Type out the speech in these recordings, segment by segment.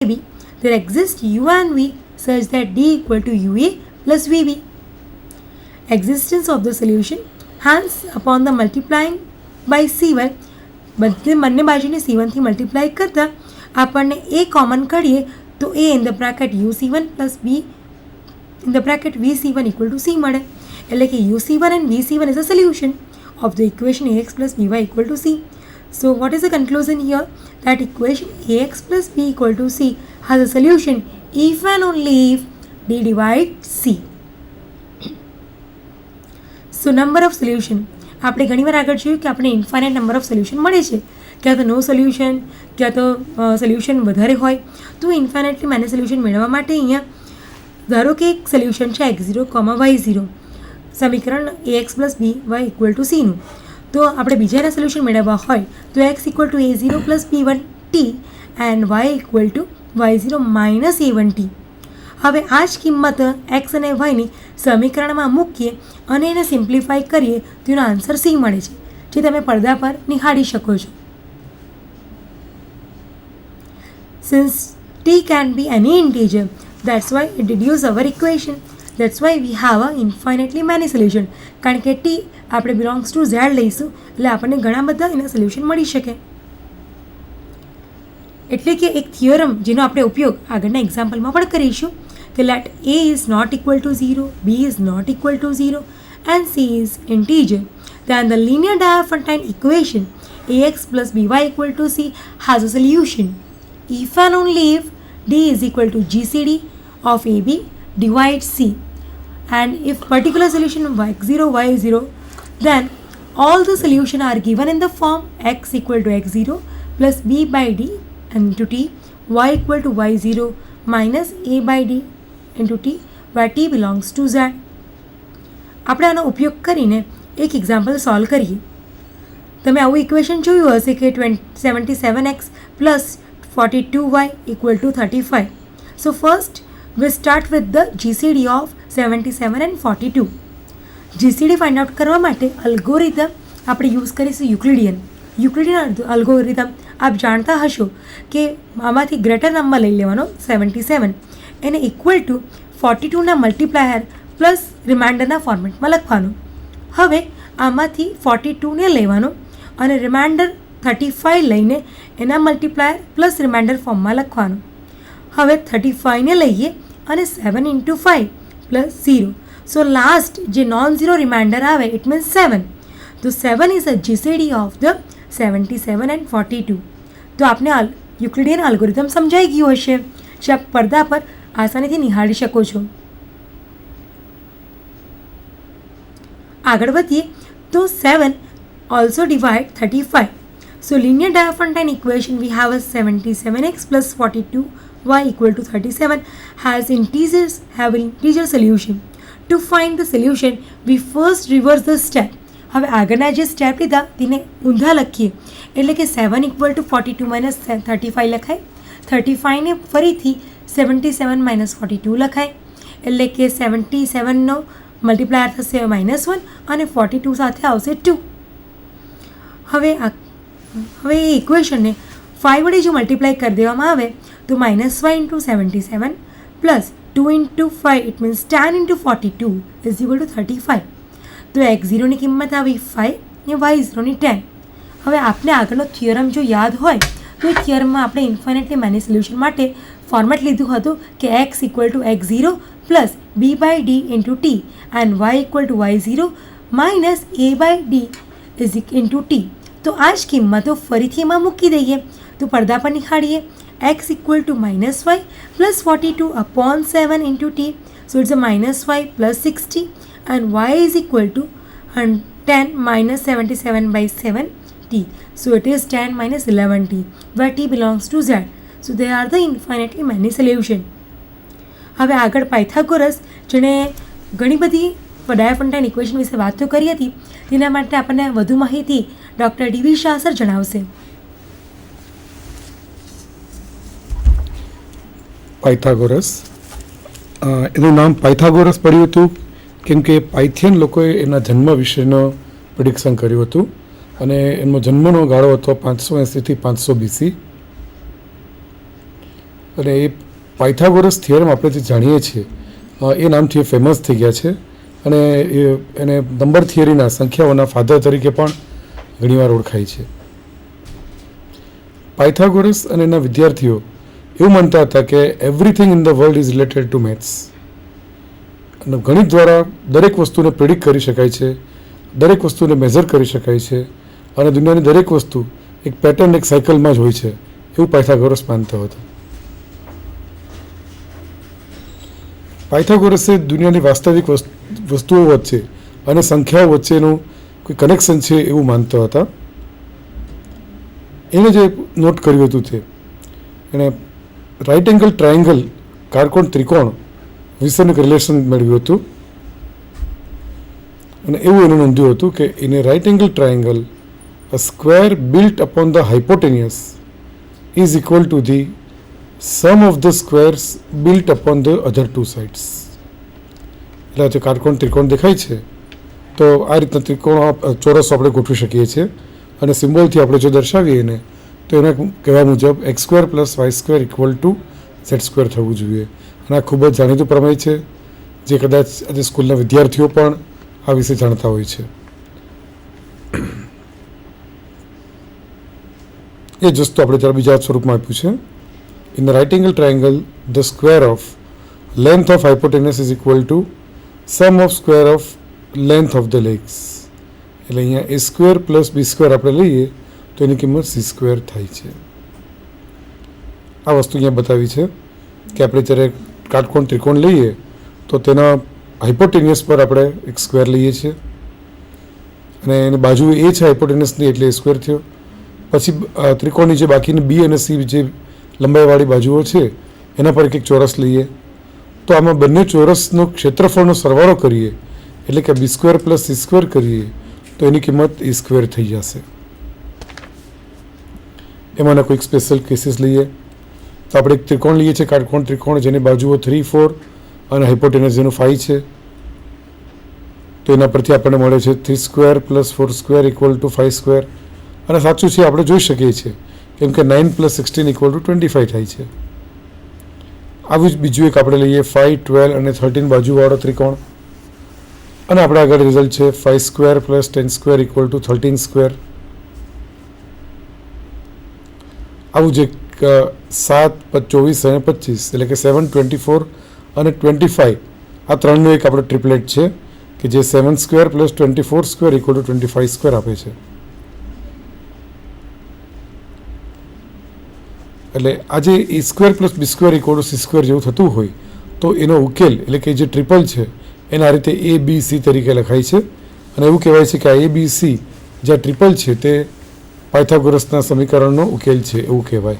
AB, there exists U and V such that D equal to UA plus VB. Existence of the solution, hence upon the multiplying by C1, બંને બાજુને C1 થી multiply કરતા આપણને A common કાઢીએ તો A in the bracket UC1 plus B in the bracket VC1 equal to C મળે. એટલે કે UC1 and VC1 is a solution of the equation AX plus BY equal to C. So what is the conclusion here? That equation AX plus B equal to C has a solution if and only if D divides C. So number of solution, આપણે ઘણીવાર આગળ જોયું કે આપણે infinite number of solution મળે છે, ક્યાં તો નો સોલ્યુશન, ક્યાં તો સોલ્યુશન વધારે હોય. તો ઇન્ફાઇનાઇટલી મેની સોલ્યુશન મેળવવા માટે અહીંયા ધારો કે એક સોલ્યુશન છે x0, y0, સમીકરણ ax plus B Y equal to સીનું. તો આપણે બીજાના સોલ્યુશન મેળવવા હોય તો x equal to a0 plus b1t and y equal to y0 minus a1t. હવે આ જ કિંમત એક્સ અને વાયની સમીકરણમાં મૂકીએ અને એને સિમ્પ્લિફાઈ કરીએ તો એનો આન્સર સી મળે છે, જે તમે પડદા પર નિહાળી શકો છો. Since t can be any integer, that's why it deduces our equation. That's why we have a infinitely many solution. કારણ કે t આપણે belongs to z લઈશું એટલે આપણને ઘણા બધા એના સોલ્યુશન મળી શકે. એટલે કે એક થિયરમ જેનો આપણે ઉપયોગ આગળના એક્ઝામ્પલમાં પણ કરીશું કે let a is not equal to 0, b is not equal to 0 and c is integer, then the linear Diophantine equation ax plus by equal to c has a solution if and only if d is equal to gcd of ab divides c, and if particular solution x0 y0, then all the solution are given in the form x equal to x0 plus b by d into t, y equal to y0 minus a by d into t, where t belongs to z. આપણે આનો ઉપયોગ કરીને એક example solve કરીએ. તમે આવું equation જોયું હશે કે 77x plus 42y equal to 35. So first we start with the GCD of 77 and 42. GCD find out કરવા માટે અલ્ગોરિધમ આપણે યુઝ કરીશું યુક્લિડિયન અલ્ગોરિધમ. આપ જાણતા હશો કે આમાંથી ગ્રેટર નંબર લઈ લેવાનો 77, એને ઇક્વલ ટુ 42ના મલ્ટીપ્લાયર પ્લસ રિમાઇન્ડરના ફોર્મેટમાં લખવાનું. હવે આમાંથી 42ને લેવાનો અને રિમાઇન્ડર 35 લઈને એના મલ્ટીપ્લાયર પ્લસ રિમાઇન્ડર ફોર્મમાં લખવાનું. હવે 35ને લઈએ અને 7 into 5 પ્લસ 0. સો લાસ્ટ જે નોન ઝીરો રિમાઇન્ડર આવે ઇટ મીન્સ 7. તો 7 is a GCD of the 77 and 42. તો આપને યુક્લિડિયન અલ્ગોરિધમ સમજાઈ ગયું હશે, જે આપ પડદા પર આસાનીથી નિહાળી શકો છો. આગળ વધીએ તો 7 also divide 35. So linear Diophantine equation we have a 77x plus 42y equal to 37 has integer solution. To find the solution we first reverse the step. હવે આગળના જે સ્ટેપ લીધા તેને ઊંધા લખીએ એટલે કે 7 ઇક્વલ ટુ 42 માઇનસ 35 લખાય, 35ને ફરીથી 77 માઇનસ 42 લખાય એટલે કે 77નો મલ્ટીપ્લાયર થશે -1 અને 42 સાથે આવશે 2. હવે એ ઇક્વેશનને 5 વડે જો મલ્ટીપ્લાય કરી દેવામાં આવે તો -5 into 77 plus 2 into 5 it means 10 into 42 is equal two 35. તો x0ની કિંમત આવી 5 ને y0ની 10. હવે આપણે આગળનો થિયરમ જો યાદ હોય તો એ થિયરમમાં આપણે ઇન્ફાઇનાઇટલી મેની સોલ્યુશન માટે ફોર્મેટ લીધું હતું કે x equal to x0 plus b by d into t and y equal to y0 minus a by d is into t. તો આ જ કિંમતો ફરીથી એમાં મૂકી દઈએ તો પડદા પર નિહાળીએ x equal to -5 plus 42 upon 7 into t, so it's a -5 plus 60 and y is equal to 10 minus 77 by 7t. So it is 10 minus 11t, where t belongs to z. So they are the infinitely many solution. હવે આગળ Pythagoras જેણે ઘણી બધી ડાયોફન્ટાઇન equation વિશે વાતો કરી હતી તેના માટે આપણને વધુ માહિતી ડૉક્ટર ડી.વી. શાહ સર જણાવશે. પાયથાગોરસ એનું નામ પાયથાગોરસ પડ્યું હતું કેમ કે પાયથિયન લોકોએ એના જન્મ વિશેનો પ્રિડિક્શન કર્યું હતું અને એનો જન્મનો ગાળો હતો 580 થી 500 BC. અને એ પાયથાગોરસ થિયરમ આપણે જે જાણીએ છીએ એ નામથી ફેમસ થઈ ગયા છે અને એને નંબર થિયરીના સંખ્યાઓના ફાધર તરીકે પણ ઘણીવાર ઓળખાય છે. પાયથાગોરસ અને એના વિદ્યાર્થીઓ એવું માનતા હતા કે everything in the world is related to maths. અને ગણિત દ્વારા દરેક વસ્તુને પ્રિડિક્ટ કરી શકાય છે, દરેક વસ્તુને મેઝર કરી શકાય છે અને દુનિયાની દરેક વસ્તુ એક પેટર્ન, એક સાયકલમાં જ હોય છે એવું પાયથાગોરસ માનતો હતો. પાયથાગોરસે દુનિયાની વાસ્તવિક વસ્તુઓ વચ્ચે અને સંખ્યાઓ વચ્ચેનું કોઈ કનેક્શન છે એવું માનતા હતા. એણે જે નોટ કર્યું હતું તે એણે રાઇટ એંગલ ટ્રાયંગલ, કાટકોણ ત્રિકોણ વિશેનું એક રિલેશન મેળવ્યું હતું અને એવું એને નોંધ્યું હતું કે in a right angle triangle a square built upon the hypotenuse is equal to the sum of the squares built upon the other two sides. એટલે જે કાટકોણ ત્રિકોણ દેખાય છે તો આ રીતના ત્રિકોણ ચોરસ આપણે ગોઠવી શકીએ છીએ અને સિમ્બોલથી આપણે જો દર્શાવીએ ને તો એના કહેવા મુજબ X square plus Y square equal to Z square થવું જોઈએ. અને આ ખૂબ જ જાણીતું પ્રમેય છે જે કદાચ આજે સ્કૂલના વિદ્યાર્થીઓ પણ આ વિશે જાણતા હોય છે. એ જ વસ્તુ આપણે જરા બીજા સ્વરૂપમાં આપ્યું છે. In the right angle triangle the square of length of hypotenuse is equal to sum of square of length of the legs. એટલે અહીંયા A square plus B square આપણે લઈએ તો એની કિંમત સી સ્ક્વેર થાય છે. આ વસ્તુ અહીંયા બતાવી છે કે આપણે જ્યારે કાટકોણ ત્રિકોણ લઈએ તો તેના હાઇપોટેનિયસ પર આપણે એક સ્ક્વેર લઈએ છીએ અને એની બાજુ એ છે હાઇપોટેનિયસની એટલે એ સ્ક્વેર થયો. પછી ત્રિકોણની જે બાકીની બી અને સી જે લંબાઈવાળી બાજુઓ છે એના પર એક ચોરસ લઈએ તો આમાં બંને ચોરસનો ક્ષેત્રફળનો સરવાળો કરીએ એટલે કે બી સ્ક્વેર પ્લસ સી સ્ક્વેર કરીએ તો એની કિંમત એ સ્ક્વેર થઈ જશે. એમાંના કોઈક સ્પેશિયલ કેસીસ લઈએ તો આપણે એક ત્રિકોણ લઈએ છીએ, કાટકોણ ત્રિકોણ જેની બાજુઓ 3, 4 અને હાઇપોટેનસ જેનું 5 છે. તો એના પરથી આપણને મળે છે 3 square plus 4 square equal to 5 square. અને સાચું છે આપણે જોઈ શકીએ છીએ કેમ કે 9 પ્લસ 16 ઇક્વલ ટુ 25 થાય છે. આવું જ બીજું એક આપણે લઈએ 5, 12 અને 13 બાજુવાળો ત્રિકોણ અને આપણે આગળ રિઝલ્ટ છે 5 square plus 10 square equal two 13 square. આવું જ એક 7, 24 અને 25 એટલે કે 7, 24 અને 25 આ ત્રણનું એક આપણે ટ્રિપલેટ છે કે જે 7 square plus 24 square equal to 25 square આપે છે. એટલે આજે A square plus B square equal to C square જેવું થતું હોય તો એનો ઉકેલ એટલે કે જે ટ્રિપલ છે એને આ રીતે એ બી સી તરીકે લખાય છે અને એવું કહેવાય છે કે આ એ બી સી જે ટ્રિપલ છે તે પાયથાગોરસના સમીકરણનો ઉકેલ છે એવું કહેવાય.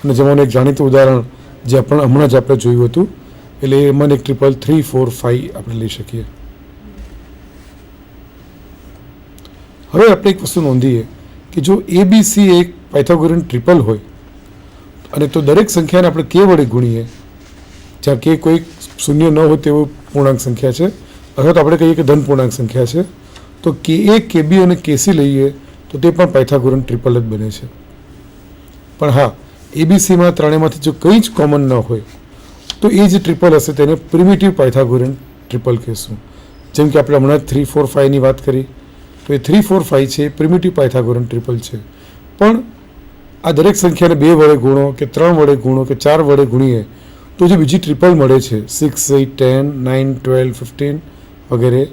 અને જેમાં એક જાણીતું ઉદાહરણ જે હમણાં જ આપણે જોયું હતું એટલે એમાં એક ટ્રિપલ 3, 4, 5 આપણે લઈ શકીએ. હવે આપણે એક વસ્તુ નોંધીએ કે જો એ બી સી એક પાયથાગોરિયન ટ્રિપલ હોય અને તો દરેક સંખ્યાને આપણે કે વડે ગુણીએ, જ્યાં કે કોઈ શૂન્ય ન હોય તેવું પૂર્ણાંક સંખ્યા છે અથવા તો આપણે કહીએ કે ધન પૂર્ણાંક સંખ્યા છે તો કે એ, કે બી અને કે સી લઈએ તો તે પણ પાયથાગોરિયન ટ્રિપલ જ બને છે. પણ હા, એબીસીમાં ત્રણેયમાંથી જો કંઈ જ કોમન ન હોય તો એ જે ટ્રિપલ હશે તેને પ્રિમિટિવ પાયથાગોરિયન ટ્રિપલ કહેશું. જેમ કે આપણે હમણાં 3, 4, 5ની વાત કરી તો એ 3, 4, 5 છે એ પ્રિમિટિવ પાયથાગોરિયન ટ્રિપલ છે. પણ આ દરેક સંખ્યાને 2 વડે ગુણો કે 3 વડે ગુણો કે 4 વડે ગુણીએ તો જે બીજી ટ્રિપલ મળે છે 6, 8, 10, 9, 12, 15 વગેરે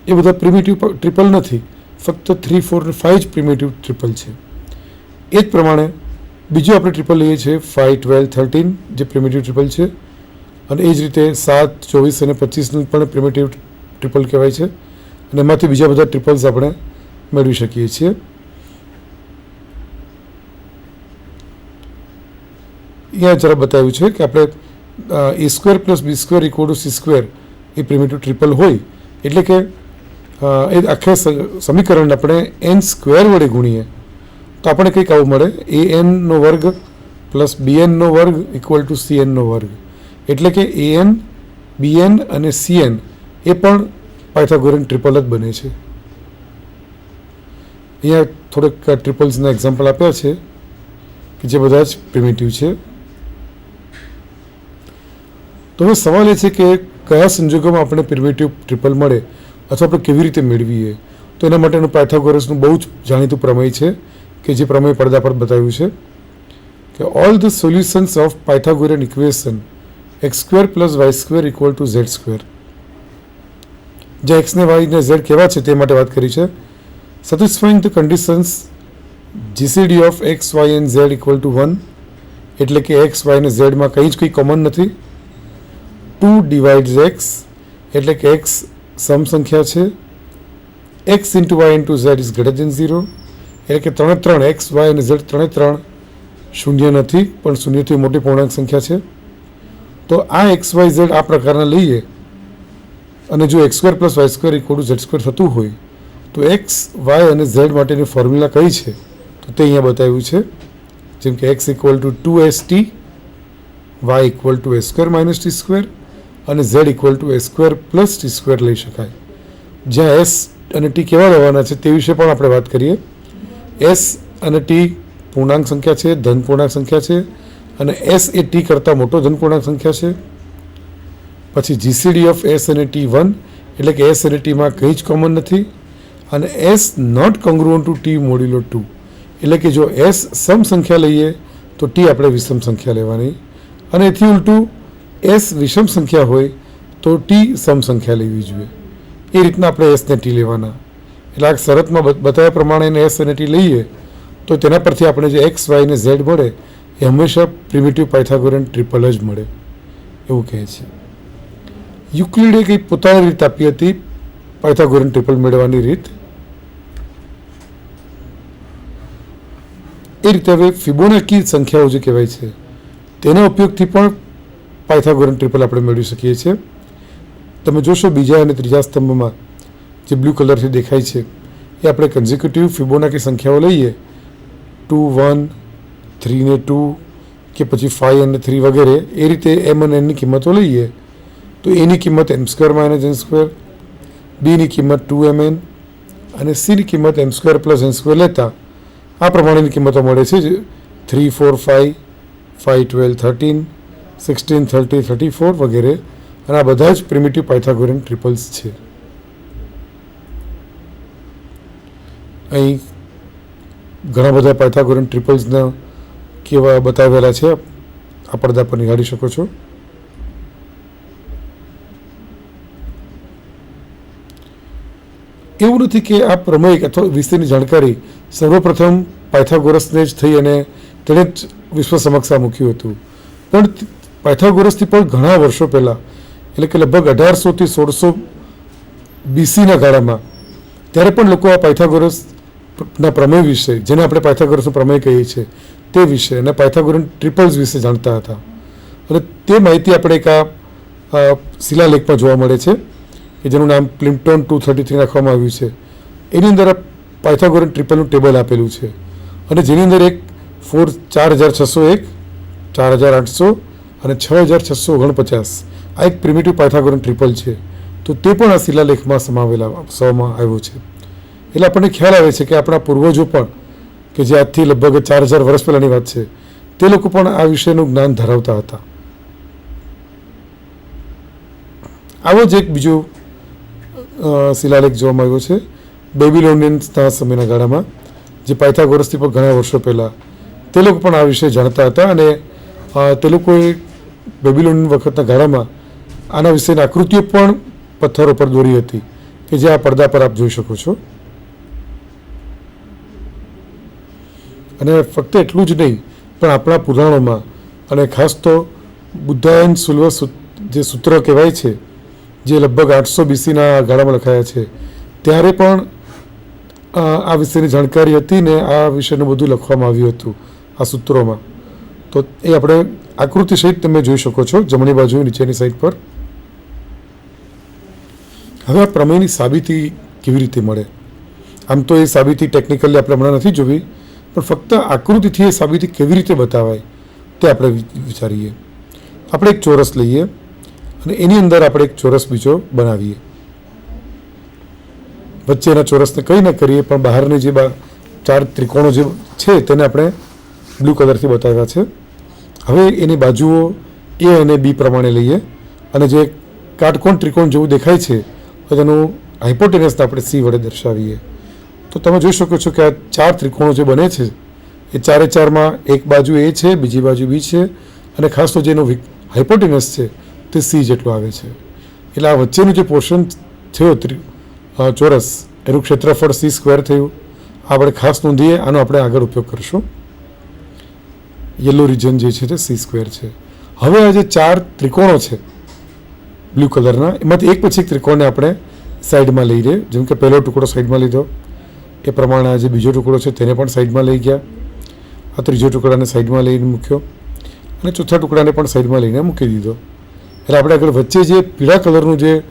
એ બધા પ્રિમિટિવ ટ્રિપલ નથી, ફક્ત 3, 4 અને 5 જ પ્રિમિટિવ ટ્રિપલ છે. એ જ પ્રમાણે બીજું આપણે ટ્રિપલ લઈએ છીએ 5, 12, 13 જે પ્રિમિટિવ ટ્રિપલ છે અને એ જ રીતે 7, 24 અને 25નું પણ પ્રિમિટિવ ટ્રિપલ કહેવાય છે અને એમાંથી બીજા બધા ટ્રિપલ્સ આપણે મેળવી શકીએ છીએ. અહીંયા જરા બતાવ્યું છે કે આપણે A square plus B square equal to C square એ પ્રિમિટિવ ટ્રિપલ હોય એટલે કે એ આખા સમીકરણને આપણે એન સ્ક્વેર વડે ગુણીએ તો આપણે કંઈક આવું મળે AN² plus BN² equal to CN² એટલે કે AN, BN અને CN એ પણ પાયથાગોરિયન ટ્રિપલ જ બને છે. અહીંયા થોડેક ટ્રિપલ્સના એક્ઝામ્પલ આપ્યા છે કે જે બધા જ પ્રિમિટિવ છે. તો હવે સવાલ એ છે કે કયા સંજોગોમાં આપણે પ્રિમિટિવ ટ્રિપલ મળે અથવા આપણે કેવી રીતે મેળવીએ. તો એના માટેનું પાયથાગોરસનું બહુ જ જાણીતું પ્રમેય છે કે જે પ્રમેય પડદા પર બતાવ્યું છે કે all the solutions of Pythagorean equation x² + y² = z². જ્યાં x ને y ને z કેવા છે તે માટે વાત કરી છે. Satisfying the conditions GCD of x, y and z = 1, એટલે કે x, y અને z માં કંઈ કોમન નથી. 2 ડિવાઇડ્સ x, એટલે કે x સમ સંખ્યા છે. x × y × z is greater than 0, એટલે કે 3 x, y અને z 3 શૂન્ય નથી પણ શૂન્યથી મોટી પૂર્ણાંક સંખ્યા છે. તો આ x, y, z આ પ્રકારના લઈએ અને જો x² + y² = z² થતું હોય તો x, y અને z માટેની ફોર્મ્યુલા કઈ છે તો તે અહીંયા બતાવ્યું છે. જેમ કે x = 2st, y = a² - t² અને z = a² + t² લઈ શકાય. જ્યાં s અને t કેવા લેવાના છે તે વિશે પણ આપણે વાત કરીએ. s અને t પૂર્ણાંક સંખ્યા છે, ધન પૂર્ણાંક સંખ્યા છે અને s એ t કરતાં મોટો ધન પૂર્ણાંક સંખ્યા છે. પછી જીસીડી ઓફ s અને t 1, એટલે કે s અને t માં કંઈ જ કોમન નથી અને s નોટ કોંગ્રુઅન્ટ ટુ t મોડ્યુલો 2, એટલે કે જો s સમ સંખ્યા લઈએ તો t આપણે વિષમ સંખ્યા લેવાની અને એથી ઉલટું s વિષમ સંખ્યા હોય તો t સમ સંખ્યા લેવી જોઈએ. એ રીતના આપણે s ને t લેવાના. એટલે આ શરતમાં બતાવ્યા પ્રમાણે s અને t લઈએ તો તેના પરથી આપણે જે x, y ને z મળે એ હંમેશા પ્રિમિટિવ પાયથાગોરિયન ટ્રિપલ જ મળે એવું કહે છે. યુક્લિડે કંઈ પોતાની રીત આપી હતી પાયથાગોરિયન ટ્રિપલ મેળવવાની રીત. એ રીતે હવે ફિબોનાકી સંખ્યાઓ જે કહેવાય છે તેના ઉપયોગથી પણ પાયથાગોરિયન ટ્રિપલ આપણે મેળવી શકીએ છીએ. તમે જોશો બીજા અને ત્રીજા સ્તંભમાં જે બ્લુ કલરથી દેખાય છે એ આપણે કન્ઝિક્યુટિવ ફિબોનાકી સંખ્યાઓ લઈએ 2, 1, 3 ને 2 કે પછી 5 અને 3 વગેરે એ રીતે m અને nની કિંમતો લઈએ તો એની કિંમત m² - n², બીની કિંમત 2mn અને સીની કિંમત m² + n² લેતા આ પ્રમાણેની કિંમતો મળે છે. 3, 4, 5, 5, 12, 13, 16, 30, 34 વગેરે અને આ બધા જ પ્રિમિટિવ પાયથાગોરિયન ટ્રિપલ્સ છે. અહીં ઘણા બધા પાયથાગોરિયન ટ્રિપલ્સના કેવા બતાવેલા છે આ પડદા પર નિહાળી શકો છો. એવું નથી કે આ પ્રમેય અથવા વિષયની જાણકારી સર્વપ્રથમ પાયથાગોરસને જ થઈ અને તેણે જ વિશ્વ સમક્ષ આ મૂક્યું હતું, પણ પાયથાગોરસથી પણ ઘણા વર્ષો પહેલાં એટલે કે લગભગ 1800 થી 1600 BC ગાળામાં ત્યારે પણ લોકો આ પાયથાગોરસના પ્રમેય વિશે, જેને આપણે પાયથાગોરસનો પ્રમેય કહીએ છીએ તે વિશે અને પાયથાગોરિયન ટ્રિપલ્સ વિશે જાણતા હતા. અને તે માહિતી આપણે એક આ શિલાલેખમાં જોવા મળે છે કે જેનું નામ પ્લિમ્પ્ટન 233 રાખવામાં આવ્યું છે. એની અંદર આ પાયથાગોરિયન ટ્રિપલનું ટેબલ આપેલું છે અને જેની અંદર 4601, 4800 અને 6649 આ એક પ્રિમિટિવ પાયથાગોરિયન ટ્રિપલ છે. તો તે પણ આ શિલાલેખમાં સમાવવામાં આવ્યો છે. એટલે આપણને ખ્યાલ આવે છે કે આપણા પૂર્વજો પણ કે જે આજથી લગભગ 4000 વર્ષ પહેલાંની વાત છે તે લોકો પણ આ વિષયનું જ્ઞાન ધરાવતા હતા. આવો જ એક બીજો શિલાલેખ જોવામાં આવ્યો છે બેબીલોનિયન્સના સમયના ગાળામાં, જે પાયથાગોરસથી પણ ઘણા વર્ષો પહેલાં તે લોકો પણ આ વિષય જાણતા હતા અને તે લોકોએ બેબીલોનિયન વખતના ગાળામાં આના વિશેની આકૃતિઓ પણ પથ્થરો પર દોરી હતી કે જે આ પડદા પર આપ જોઈ શકો છો. અને ફક્ત એટલું જ નહીં પણ આપણા પુરાણોમાં અને ખાસ તો બુદ્ધાયન સુલ્વ જે સૂત્ર કહેવાય છે જે લગભગ 800 BC ગાળામાં લખાયા છે ત્યારે પણ આ વિષયની જાણકારી હતી ને આ વિષયનું બધું લખવામાં આવ્યું હતું આ સૂત્રોમાં. તો એ આપણે આકૃતિ સહિત તમે જોઈ શકો છો જમણી બાજુ નીચેની સાઈડ પર. હવે આ પ્રમેયની સાબિતી કેવી રીતે મળે? આમ તો એ સાબિતી ટેકનિકલી આપણે હમણાં નથી જોવી, પણ ફક્ત આકૃતિથી એ સાબિતી કેવી રીતે બતાવાય તે આપણે વિચારીએ. આપણે એક ચોરસ લઈએ અને એની અંદર આપણે એક ચોરસ બીજો બનાવીએ. વચ્ચેના ચોરસને કંઈ ન કરીએ પણ બહારની જે 4 ત્રિકોણો જે છે તેને આપણે બ્લુ કલરથી બતાવ્યા છે. હવે એની બાજુઓ A અને B પ્રમાણે લઈએ અને જે કાટકોણ ત્રિકોણ જેવું દેખાય છે તો તેનું હાઇપોટેનસને આપણે સી વડે દર્શાવીએ. તો તમે જોઈ શકો છો કે આ 4 ત્રિકોણો જે બને છે એ 4 એક બાજુ એ છે, બીજી બાજુ બી છે, અને ખાસ તો જેનો હાઇપોટેનસ છે તે સી જેટલું આવે છે. એટલે આ વચ્ચેનું જે પોર્શન થયો ચોરસ એનું ક્ષેત્રફળ સી સ્ક્વેર થયું. આપણે ખાસ નોંધીએ, આનો આપણે આગળ ઉપયોગ કરીશું. યલો રિજન જે છે તે સી સ્ક્વેર છે. હવે આ જે 4 ત્રિકોણો છે બ્લુ કલરના, એમાંથી એક પછી એક ત્રિકોણને આપણે સાઈડમાં લઈ લઈએ. જેમ કે પહેલો ટુકડો સાઈડમાં લીધો, એ પ્રમાણે આ જે બીજો ટુકડો છે તેને પણ સાઈડમાં લઈ ગયા, આ ત્રીજો ટુકડાને સાઈડમાં લઈને મૂક્યો, અને ચોથા ટુકડાને પણ સાઈડમાં લઈને મૂકી દીધો. એટલે આપણે આગળ વચ્ચે જે પીળા કલરનું જે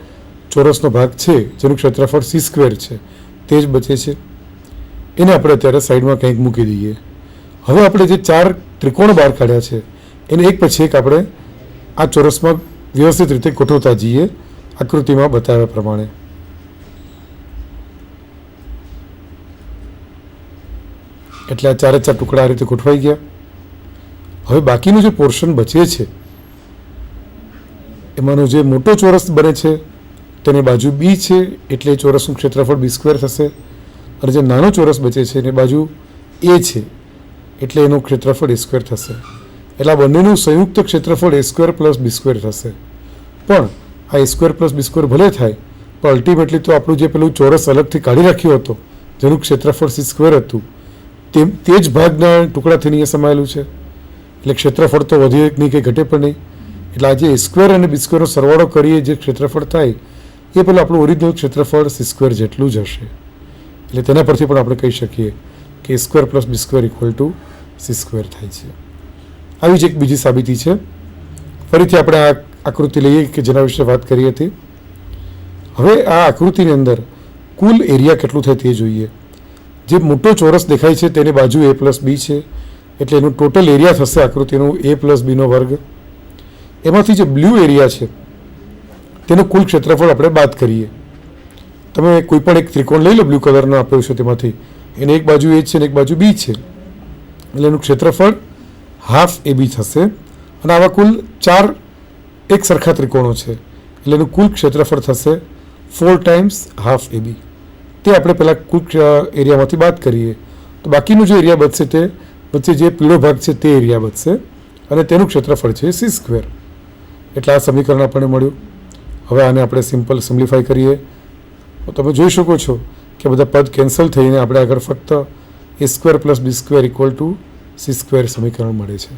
ચોરસનો ભાગ છે જેનું ક્ષેત્રફળ સી સ્ક્વેર છે તે જ બચે છે, એને આપણે અત્યારે સાઈડમાં કંઈક મૂકી દઈએ. હવે આપણે જે 4 ત્રિકોણ બહાર કાઢ્યા છે એને એક પછી એક આપણે આ ચોરસમાં વ્યવસ્થિત રીતે ગોઠવતા જઈએ આકૃતિમાં બતાવ્યા પ્રમાણે. એટલે આ 4 ટુકડા આ રીતે ગોઠવાઈ ગયા. હવે બાકીનું જે પોર્શન બચે છે એમાંનો જે મોટો ચોરસ બને છે તેની બાજુ બી છે, એટલે ચોરસનું ક્ષેત્રફળ બી સ્ક્વેર થશે, અને જે નાનો ચોરસ બચે છે એની બાજુ એ છે એટલે એનું ક્ષેત્રફળ એ સ્ક્વેર થશે. એટલે આ બંનેનું સંયુક્ત ક્ષેત્રફળ એ સ્ક્વેર પ્લસ બી સ્ક્વેર થશે. પણ આ એ સ્ક્વેર પ્લસ બી સ્ક્વેર ભલે થાય, પણ અલ્ટિમેટલી તો આપણું જે પેલું ચોરસ અલગથી કાઢી રાખ્યો હતો જેનું ક્ષેત્રફળ સી સ્ક્વેર હતું તે જ ભાગના ટુકડાથી અહીંયા સમાયેલું છે. એટલે ક્ષેત્રફળ તો વધે નહીં કે ઘટે પણ નહીં. એટલે આ જે એ સ્ક્વેર અને બી સ્ક્વેરનો સરવાળો કરીએ જે ક્ષેત્રફળ થાય એ પેલું આપણું ઓરિજિનલ ક્ષેત્રફળ સી સ્ક્વેર જેટલું જ હશે. એટલે તેના પરથી પણ આપણે કહી શકીએ કે A square plus B square equal to C square થાય છે. આવી જ એક બીજી સાબિતી છે. ફરીથી આપણે આ આકૃતિ લઈએ કે જેના વિશે વાત કરી હતી. હવે આ આકૃતિની અંદર કુલ એરિયા કેટલું થાય તે જોઈએ. જે મોટો ચોરસ દેખાય છે તેની બાજુ એ પ્લસ બી છે, એટલે એનું ટોટલ એરિયા થશે આકૃતિનું એ પ્લસ બીનો વર્ગ. એમાંથી જે બ્લુ એરિયા છે તેનું કુલ ક્ષેત્રફળ આપણે બાદ કરીએ. તમે કોઈ પણ એક ત્રિકોણ લઈ લો બ્લુ કલરનો આપ્યો છે તેમાંથી, એને એક બાજુ એ છે અને એક બાજુ બી છે, એટલે એનું ક્ષેત્રફળ હાફ એ બી થશે. અને આવા કુલ 4 એક સરખા ત્રિકોણો છે એટલે એનું કુલ ક્ષેત્રફળ થશે 4 ટાઈમ્સ હાફ એ બી. તે આપણે પહેલાં કુલ એરિયામાંથી બાદ કરીએ તો બાકીનું જે એરિયા બચશે તે વચ્ચે જે પીળો ભાગ છે તે એરિયા બચશે, અને તેનું ક્ષેત્રફળ છે સી સ્ક્વેર. એટલે આ સમીકરણ આપણને મળ્યું. હવે આને આપણે સિમ્પ્લિફાય કરીએ તો તમે જોઈ શકો છો કે બધા પદ કેન્સલ થઈને આપણે આગળ ફક્ત A square plus B square equal to C square સમીકરણ મળે છે.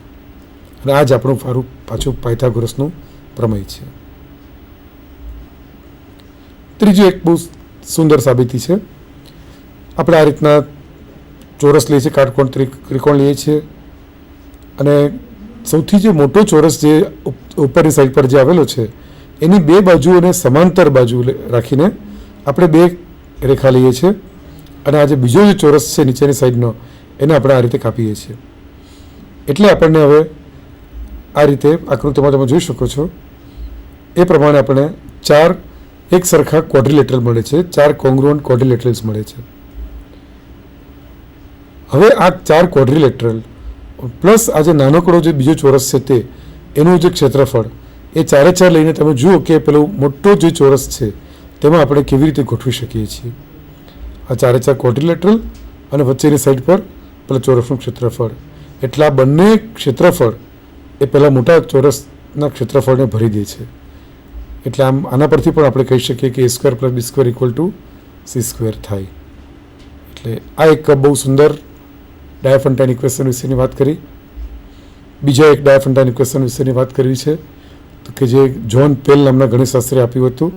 અને આ જ આપણું પાછું પાયથાગોરસનું પ્રમેય છે. ત્રીજું એક બહુ સુંદર સાબિતી છે. આપણે આ રીતના ચોરસ લઈએ છીએ, કાટકોણ ત્રિકોણ લઈએ છીએ, અને સૌથી જે મોટો ચોરસ જે ઉપરની સાઈડ પર જે આવેલો છે એની બે બાજુઓને સમાંતર બાજુ રાખીને આપણે બે રેખા લઈએ છીએ, અને આ જે બીજો જે ચોરસ છે નીચેની સાઈડનો એને આપણે આ રીતે કાપીએ છીએ. એટલે આપણને હવે આ રીતે આકૃતિમાં તમે જોઈ શકો છો એ પ્રમાણે આપણે 4 એક સરખા ક્વોડ્રિલેટરલ મળે છે, 4 કોંગ્રુઅન્ટ ક્વોડ્રિલેટરલ્સ મળે છે. હવે આ 4 ક્વોડ્રિલેટરલ પ્લસ આ જે નાનકડો જે બીજો ચોરસ છે તે એનું જે ક્ષેત્રફળ એ 4 લઈને તમે જુઓ કે પેલું મોટો જે ચોરસ છે તેમાં આપણે કેવી રીતે ગોઠવી શકીએ છીએ. આ 4 ક્વોડ્રિલેટરલ અને વચ્ચેની સાઈડ પર પેલા ચોરસનું ક્ષેત્રફળ, એટલે આ બંને ક્ષેત્રફળ એ પહેલાં મોટા ચોરસના ક્ષેત્રફળને ભરી દે છે. એટલે આમ આના પરથી પણ આપણે કહી શકીએ કે A square plus B square equal to C square થાય. એટલે આ એક બહુ સુંદર ડાયાફન્ટાઇન ઇક્વેશન વિશેની વાત કરી. બીજા એક ડાયાફન્ટાઇન ઇક્વેશન વિશેની વાત કરવી છે તો કે જે જ્હોન પેલ નામના ગણિતશાસ્ત્રી આપ્યું હતું.